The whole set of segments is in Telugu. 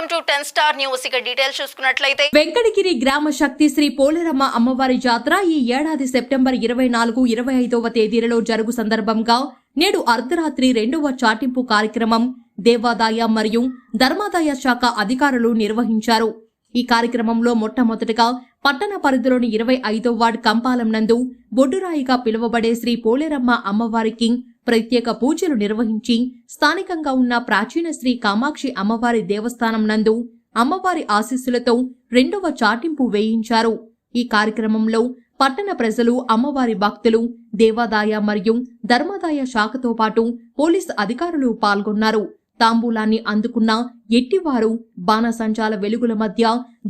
Welcome to 10 star news. ఇక డీటెయిల్స్ చూసుకున్నట్లయితే వెంకటగిరి గ్రామ శక్తి శ్రీ పోలేరమ్మ అమ్మవారి జాతర ఈ ఏడాది సెప్టెంబర్ 24, 25వ తేదీలలో జరుగు సందర్భంగా నేడు అర్ధరాత్రి 2వ చాటింపు కార్యక్రమం దేవాదాయ మరియు ధర్మాదాయ శాఖ అధికారులు నిర్వహించారు. ఈ కార్యక్రమంలో మొట్టమొదటగా పట్టణ పరిధిలోని 25వ వార్డు కంపాలం నందు బొడ్డురాయిగా పిలువబడే శ్రీ పోలేరమ్మ అమ్మవారికి ప్రత్యేక పూజలు నిర్వహించి స్థానికంగా ఉన్న ప్రాచీన శ్రీ కామాక్షి అమ్మవారి దేవస్థానం నందు అమ్మవారి ఆశీస్సులతో 2వ చాటింపు వేయించారు. ఈ కార్యక్రమంలో పట్టణ ప్రజలు, అమ్మవారి భక్తులు, దేవాదాయ మరియు ధర్మాదాయ శాఖతో పాటు పోలీసు అధికారులు పాల్గొన్నారు. తాంబూలాన్ని అందుకున్న ఎట్టివారు బాణసంచాల వెలుగుల మధ్య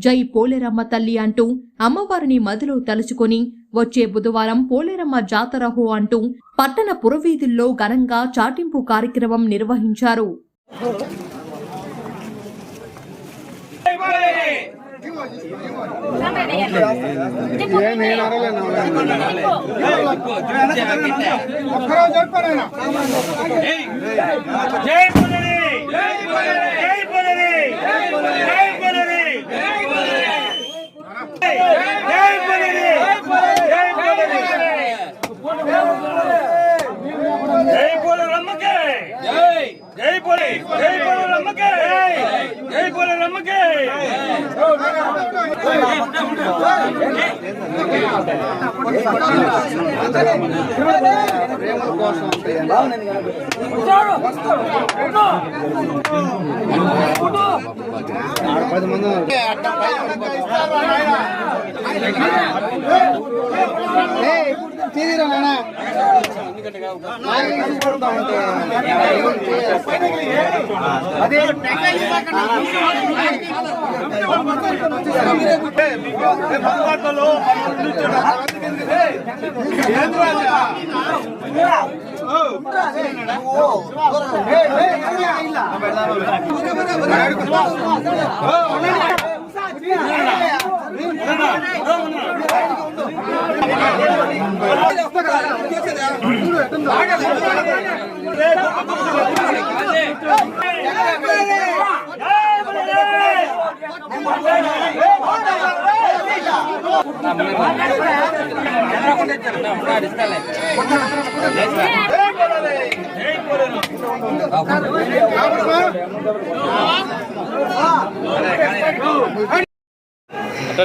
జై పోలేరమ్మ తల్లి అంటూ అమ్మవారిని మదిలో తలుచుకొని వచ్చే బుధవారం పోలేరమ్మ జాతరహో అంటూ పట్టణ పురవీధుల్లో ఘనంగా చాటింపు కార్యక్రమం నిర్వహించారు.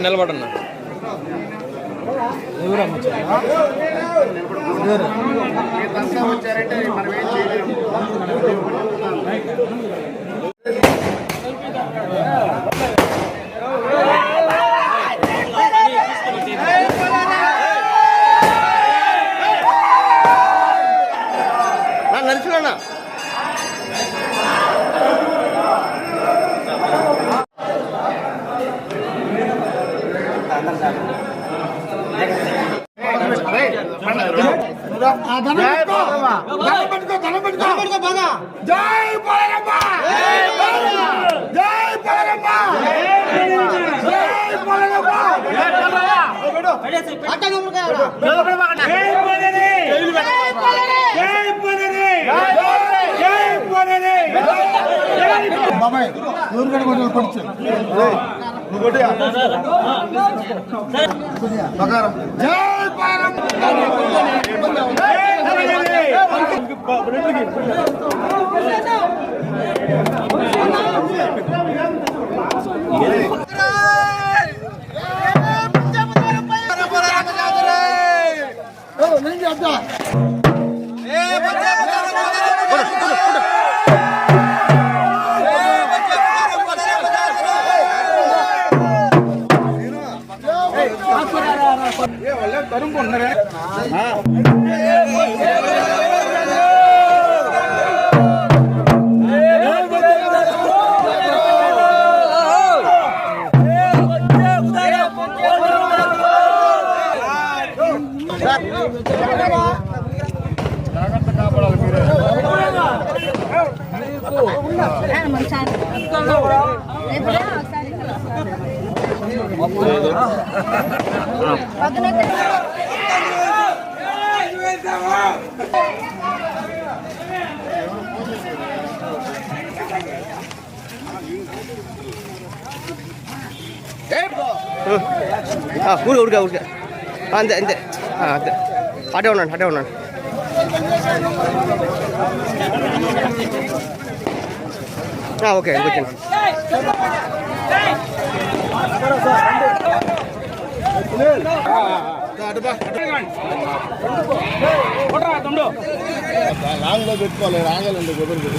నిలబడన్నా వచ్చారంటే మనం ఏం చేయలేము. నడుచుకున్నా బాబాయ్ ఎవరికైనా కొంచెం పడిచు ఊరికే ఊరికే అంతే అంతే అంతే అటే ఉండండి అటే ఉండండి ఓకే కూర్చోండి రాంగ్లో పెట్టుకోవాలి రాంగలండి కుదరదు